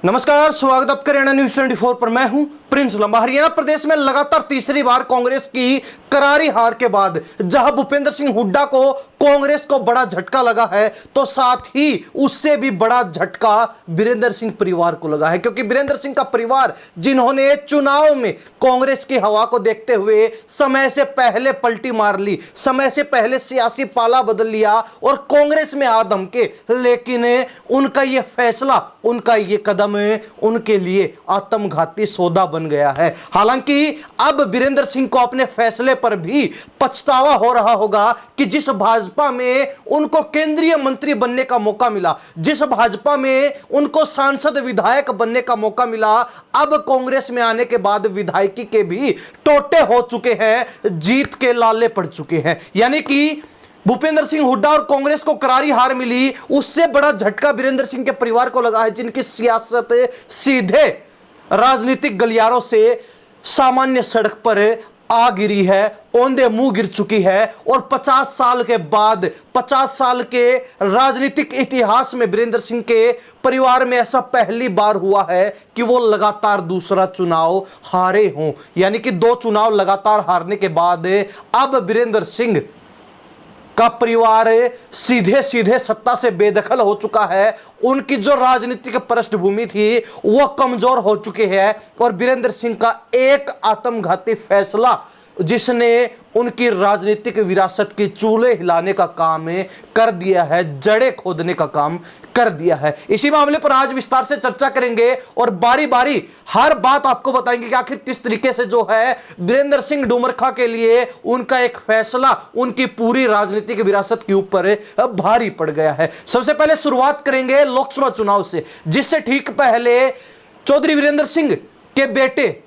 नमस्कार, स्वागत आपका हरियाणा न्यूज 24 पर। मैं हूं प्रिंस लंबा। हरियाणा प्रदेश में लगातार तीसरी बार कांग्रेस की करारी हार के बाद जहां भूपेंद्र सिंह हुड्डा को कांग्रेस को बड़ा झटका लगा है, तो साथ ही उससे भी बड़ा झटका वीरेंद्र सिंह परिवार को लगा है, क्योंकि वीरेंद्र सिंह का परिवार जिन्होंने चुनाव में कांग्रेस की हवा को देखते हुए समय से पहले पलटी मार ली, समय से पहले सियासी पाला बदल लिया और कांग्रेस में आ धमके, लेकिन उनका यह फैसला, उनका यह कदम उनके लिए आत्मघाती सौदा बन गया है। हालांकि अब वीरेंद्र सिंह को अपने फैसले पर भी पछतावा हो रहा होगा कि जिस भाजपा में उनको केंद्रीय मंत्री बनने का मौका मिला, जिस भाजपा में उनको सांसद विधायक बनने का मौका मिला, अब कांग्रेस में आने के बाद विधायकी के भी टोटे हो चुके हैं, जीत के लाले पड़ चुके हैं। यानी कि भूपेंद्र सिंह हुड्डा और कांग्रेस को करारी हार मिली, उससे बड़ा झटका वीरेंद्र सिंह के परिवार को लगा है, जिनकी सियासत सीधे राजनीतिक गलियारों से सामान्य सड़क पर आ गिरी है, औंधे मुंह गिर चुकी है। और 50 साल के बाद, 50 साल के राजनीतिक इतिहास में वीरेंद्र सिंह के परिवार में ऐसा पहली बार हुआ है कि वो लगातार दूसरा चुनाव हारे हों। यानी कि 2 चुनाव लगातार हारने के बाद अब वीरेंद्र सिंह का परिवार सीधे सीधे सत्ता से बेदखल हो चुका है। उनकी जो राजनीतिक पृष्ठभूमि थी वो कमजोर हो चुकी है और वीरेंद्र सिंह का एक आत्मघाती फैसला, जिसने उनकी राजनीतिक विरासत की चूल्हे हिलाने का काम कर दिया है, जड़ें खोदने का काम कर दिया है। इसी मामले पर आज विस्तार से चर्चा करेंगे और बारी बारी हर बात आपको बताएंगे कि आखिर किस तरीके से जो है वीरेंद्र सिंह डुमरखा के लिए उनका एक फैसला उनकी पूरी राजनीतिक विरासत के ऊपर भारी पड़ गया है। सबसे पहले शुरुआत करेंगे लोकसभा चुनाव से, जिससे ठीक पहले चौधरी वीरेंद्र सिंह के बेटे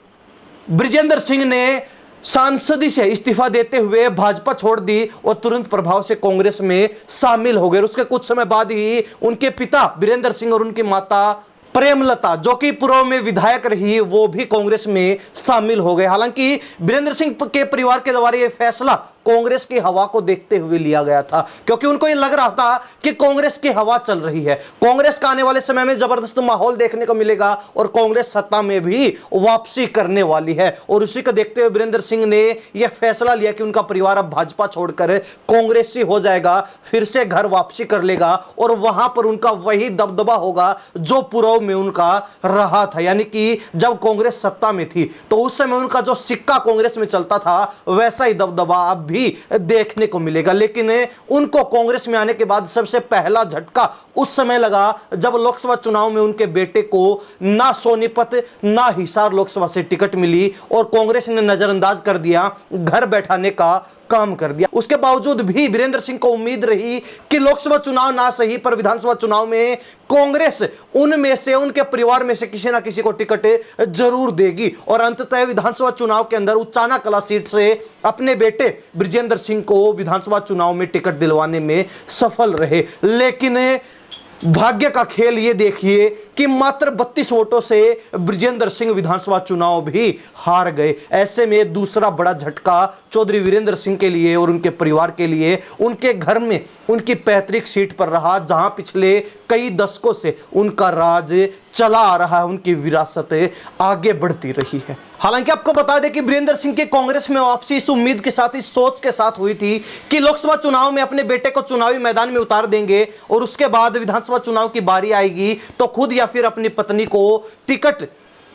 बृजेंद्र सिंह ने सांसदी से इस्तीफा देते हुए भाजपा छोड़ दी और तुरंत प्रभाव से कांग्रेस में शामिल हो गए। उसके कुछ समय बाद ही उनके पिता वीरेंद्र सिंह और उनकी माता प्रेमलता, जो कि पूर्व में विधायक रही, वो भी कांग्रेस में शामिल हो गए। हालांकि वीरेंद्र सिंह के परिवार के द्वारा यह फैसला कांग्रेस की हवा को देखते हुए लिया गया था, क्योंकि उनको यह लग रहा था कि कांग्रेस की हवा चल रही है, कांग्रेस का आने वाले समय में जबरदस्त माहौल देखने को मिलेगा और कांग्रेस सत्ता में भी वापसी करने वाली है। और उसी को देखते हुए वीरेंद्र सिंह ने यह फैसला लिया कि उनका परिवार अब भाजपा छोड़कर कांग्रेसी हो जाएगा, फिर से घर वापसी कर लेगा और वहां पर उनका वही दबदबा होगा जो पूर्व में उनका रहा था। यानी कि जब कांग्रेस सत्ता में थी तो उस समय उनका जो सिक्का कांग्रेस में चलता था, वैसा ही दबदबा अब भी देखने को मिलेगा। लेकिन उनको कांग्रेस में आने के बाद सबसे पहला झटका उस समय लगा जब लोकसभा चुनाव में उनके बेटे को ना सोनीपत ना हिसार लोकसभा से टिकट मिली और कांग्रेस ने नजरअंदाज कर दिया, घर बैठाने का काम कर दिया। उसके बावजूद भी वीरेंद्र सिंह को उम्मीद रही कि लोकसभा चुनाव ना सही पर विधानसभा चुनाव में कांग्रेस उनमें से, उनके परिवार में से किसी ना किसी को टिकट जरूर देगी और अंततः विधानसभा चुनाव के अंदर उचाना कला सीट से अपने बेटे बृजेंद्र सिंह को विधानसभा चुनाव में टिकट दिलवाने में सफल रहे। लेकिन भाग्य का खेल ये देखिए कि मात्र 32 वोटों से बृजेंद्र सिंह विधानसभा चुनाव भी हार गए। ऐसे में दूसरा बड़ा झटका चौधरी वीरेंद्र सिंह के लिए और उनके परिवार के लिए उनके घर में, उनकी पैतृक सीट पर रहा, जहां पिछले कई दशकों से उनका राज चला आ रहा है, उनकी विरासत आगे बढ़ती रही है। हालांकि आपको बता दें कि वीरेंद्र सिंह की कांग्रेस में वापसी इस उम्मीद के साथ, इस सोच के साथ हुई थी कि लोकसभा चुनाव में अपने बेटे को चुनावी मैदान में उतार देंगे और उसके बाद विधानसभा चुनाव की बारी आएगी तो खुद या फिर अपनी पत्नी को टिकट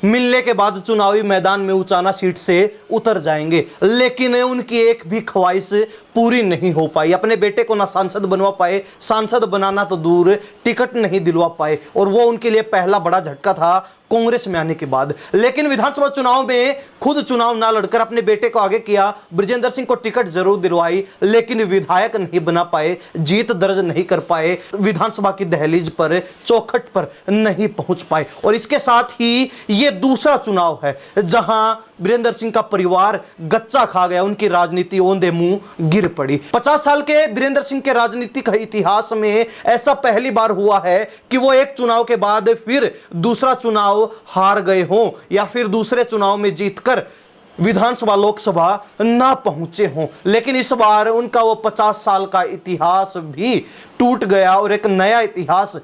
मिलने के बाद चुनावी मैदान में उचाना सीट से उतर जाएंगे। लेकिन उनकी एक भी ख्वाहिश पूरी नहीं हो पाई, अपने बेटे को ना सांसद बनवा पाए, सांसद बनाना तो दूर टिकट नहीं दिलवा पाए और वो उनके लिए पहला बड़ा झटका था कांग्रेस में आने के बाद। लेकिन विधानसभा चुनाव में खुद चुनाव ना लड़कर अपने बेटे को आगे किया, बृजेंद्र सिंह को टिकट जरूर दिलवाई, लेकिन विधायक नहीं बना पाए, जीत दर्ज नहीं कर पाए, विधानसभा की दहलीज पर, चौखट पर नहीं पहुंच पाए। और इसके साथ ही ये दूसरा चुनाव है जहां वीरेंद्र सिंह का परिवार गच्चा खा गया, उनकी राजनीति औंधे मुंह गिर पड़ी। 50 साल के वीरेंद्र सिंह के राजनीतिक इतिहास में ऐसा पहली बार हुआ है कि वो एक चुनाव के बाद फिर दूसरा चुनाव हार गए हों या फिर दूसरे चुनाव में जीतकर विधानसभा लोकसभा ना पहुंचे हों। लेकिन इस बार उनका वो 50 साल का इतिहास भी टूट गया और एक नया इतिहास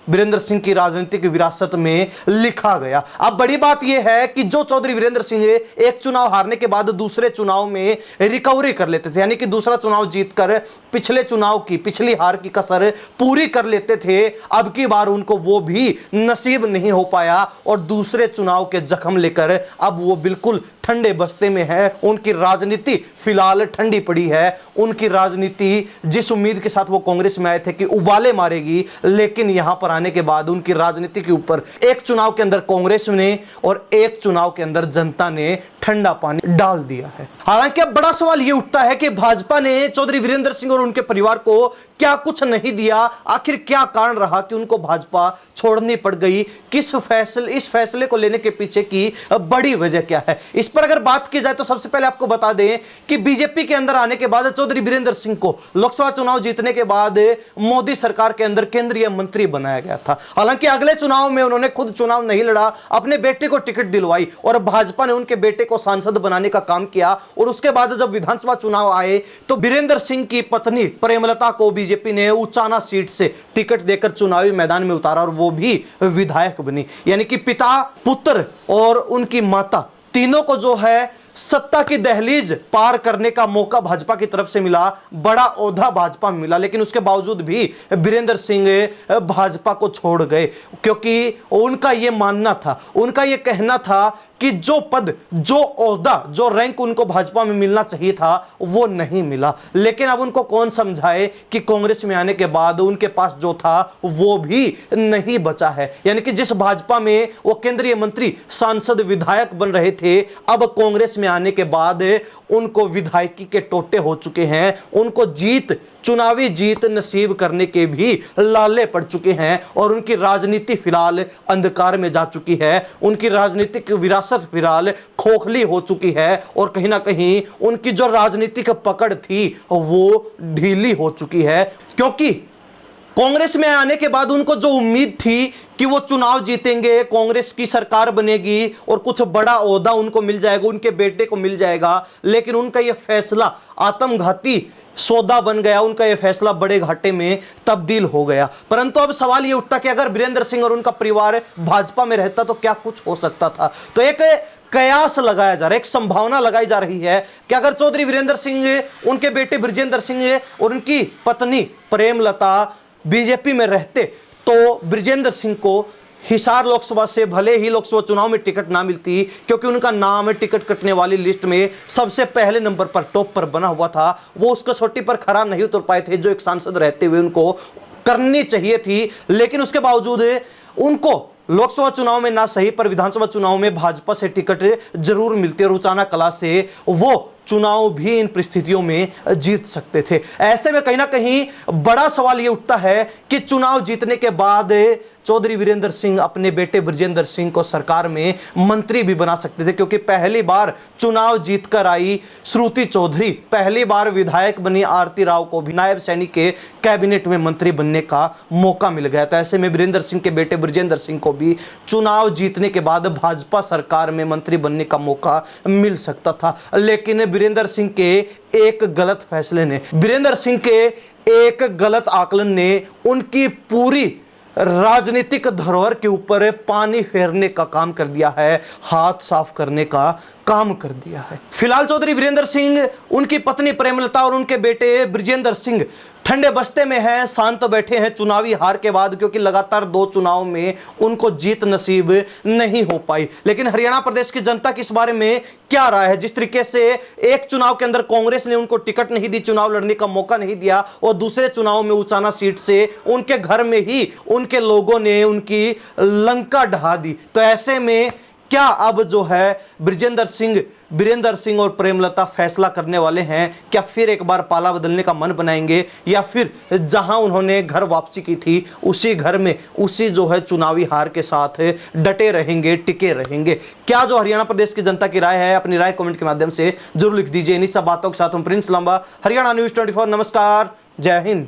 वीरेंद्र सिंह की राजनीतिक विरासत में लिखा गया। अब बड़ी बात यह है कि जो चौधरी वीरेंद्र सिंह एक चुनाव हारने के बाद दूसरे चुनाव में रिकवरी कर लेते थे, यानी कि दूसरा चुनाव जीतकर पिछले चुनाव की पिछली हार की कसर पूरी कर लेते थे, अब की बार उनको वो भी नसीब नहीं हो पाया और दूसरे चुनाव के जख्म लेकर अब वो बिल्कुल ठंडे बस्ते में है। उनकी राजनीति फिलहाल ठंडी पड़ी है। उनकी राजनीति जिस उम्मीद के साथ वो कांग्रेस में आए थे कि उबाले मारेगी, लेकिन यहां पर आने के बाद उनकी राजनीति के ऊपर एक चुनाव के अंदर कांग्रेस ने और एक चुनाव के अंदर जनता ने ठंडा पानी डाल दिया है। हालांकि अब बड़ा सवाल यह उठता है कि भाजपा ने चौधरी वीरेंद्र सिंह और उनके परिवार को क्या कुछ नहीं दिया, आखिर क्या कारण रहा कि उनको भाजपा छोड़नी पड़ गई, इस फैसले को लेने के पीछे की बड़ी वजह क्या है। इस पर अगर बात की जाए तो सबसे पहले आपको बता दें कि बीजेपी के अंदर आने के बाद चौधरी वीरेंद्र सिंह को लोकसभा चुनाव जीतने के बाद मोदी सरकार के अंदर केंद्रीय मंत्री बनाया गया था। हालांकि अगले चुनाव में उन्होंने खुद चुनाव नहीं लड़ा, अपने बेटे को टिकट दिलवाई और भाजपा ने उनके बेटे को सांसद बनाने का काम किया। और उसके बाद जब विधानसभा चुनाव आए तो वीरेंद्र सिंह की पत्नी प्रेमलता को बीजेपी ने उचाना सीट से टिकट देकर चुनावी मैदान में उतारा और वो भी विधायक बनी। यानी कि पिता, पुत्र और उनकी माता तीनों को जो है सत्ता की दहलीज पार करने का मौका भाजपा की तरफ से मिला, बड़ा ओहदा भाजपा में मिला। लेकिन उसके बावजूद भी वीरेंद्र सिंह भाजपा को छोड़ गए, क्योंकि उनका यह मानना था, उनका यह कहना था कि जो पद, जो ओहदा, जो रैंक उनको भाजपा में मिलना चाहिए था वो नहीं मिला। लेकिन अब उनको कौन समझाए कि कांग्रेस में आने के बाद उनके पास जो था वो भी नहीं बचा है। यानी कि जिस भाजपा में वो केंद्रीय मंत्री, सांसद, विधायक बन रहे थे, अब कांग्रेस में आने के बाद उनको विधायकी के टोटे हो चुके हैं, उनको जीत, चुनावी जीत नसीब करने के भी लाले पड़ चुके हैं और उनकी राजनीति फिलहाल अंधकार में जा चुकी है। उनकी राजनीतिक विरासत फिलहाल खोखली हो चुकी है और कहीं ना कहीं उनकी जो राजनीतिक पकड़ थी वो ढीली हो चुकी है, क्योंकि कांग्रेस में आने के बाद उनको जो उम्मीद थी कि वो चुनाव जीतेंगे, कांग्रेस की सरकार बनेगी और कुछ बड़ा ओहदा उनको मिल जाएगा, उनके बेटे को मिल जाएगा, लेकिन उनका यह फैसला आत्मघाती सौदा बन गया। उनका यह फैसला बड़े घाटे में तब्दील हो गया। परंतु अब सवाल यह उठता कि अगर वीरेंद्र सिंह और उनका परिवार भाजपा में रहता तो क्या कुछ हो सकता था। तो एक कयास लगाया जा रहा है, एक संभावना लगाई जा रही है कि अगर चौधरी वीरेंद्र सिंह, उनके बेटे ब्रजेंद्र सिंह और उनकी पत्नी प्रेमलता बीजेपी में रहते तो ब्रजेंद्र सिंह को हिसार लोकसभा से भले ही लोकसभा चुनाव में टिकट ना मिलती, क्योंकि उनका नाम टिकट कटने वाली लिस्ट में सबसे पहले नंबर पर, टॉप पर बना हुआ था। वो उस कसौटी पर खरा नहीं उतर पाए थे जो एक सांसद रहते हुए उनको करनी चाहिए थी। लेकिन उसके बावजूद उनको लोकसभा चुनाव में ना सही पर विधानसभा चुनाव में भाजपा से टिकट जरूर मिलती और उचाना कला से वो चुनाव भी इन परिस्थितियों में जीत सकते थे। ऐसे में कहीं ना कहीं बड़ा सवाल यह उठता है कि चुनाव जीतने के बाद चौधरी वीरेंद्र सिंह अपने बेटे ब्रजेंद्र सिंह को सरकार में मंत्री भी बना सकते थे, क्योंकि पहली बार चुनाव जीतकर आई श्रुति चौधरी, पहली बार विधायक बनी आरती राव को भी नायब सैनिक के कैबिनेट में मंत्री बनने का मौका मिल गया था। ऐसे में वीरेंद्र सिंह के बेटे ब्रजेंद्र सिंह को भी चुनाव जीतने के बाद भाजपा सरकार में मंत्री बनने का मौका मिल सकता था। लेकिन वीरेंद्र सिंह के एक गलत फैसले ने, वीरेंद्र सिंह के एक गलत आकलन ने उनकी पूरी राजनीतिक धरोहर के ऊपर पानी फेरने का काम कर दिया है, हाथ साफ करने का काम कर दिया है। फिलहाल चौधरी वीरेंद्र सिंह, उनकी पत्नी प्रेमलता और उनके बेटे ब्रजेंद्र सिंह ठंडे बस्ते में हैं, शांत बैठे हैं चुनावी हार के बाद, क्योंकि लगातार 2 चुनाव में उनको जीत नसीब नहीं हो पाई। लेकिन हरियाणा प्रदेश की जनता की इस बारे में क्या राय है? जिस तरीके से एक चुनाव के अंदर कांग्रेस ने उनको टिकट नहीं दी, चुनाव लड़ने का मौका नहीं दिया और दूसरे चुनाव में उचाना सीट से उनके घर में ही उनके लोगों ने उनकी लंका ढहा दी। तो ऐसे में क्या अब जो है वीरेंद्र सिंह और प्रेमलता फैसला करने वाले हैं? क्या फिर एक बार पाला बदलने का मन बनाएंगे या फिर जहां उन्होंने घर वापसी की थी उसी घर में, उसी जो है चुनावी हार के साथ डटे रहेंगे, टिके रहेंगे? क्या जो हरियाणा प्रदेश की जनता की राय है, अपनी राय कमेंट के माध्यम से जरूर लिख दीजिए। इन्हीं सब बातों के साथ हम प्रिंस लंबा, हरियाणा न्यूज़ 24। नमस्कार, जय हिंद।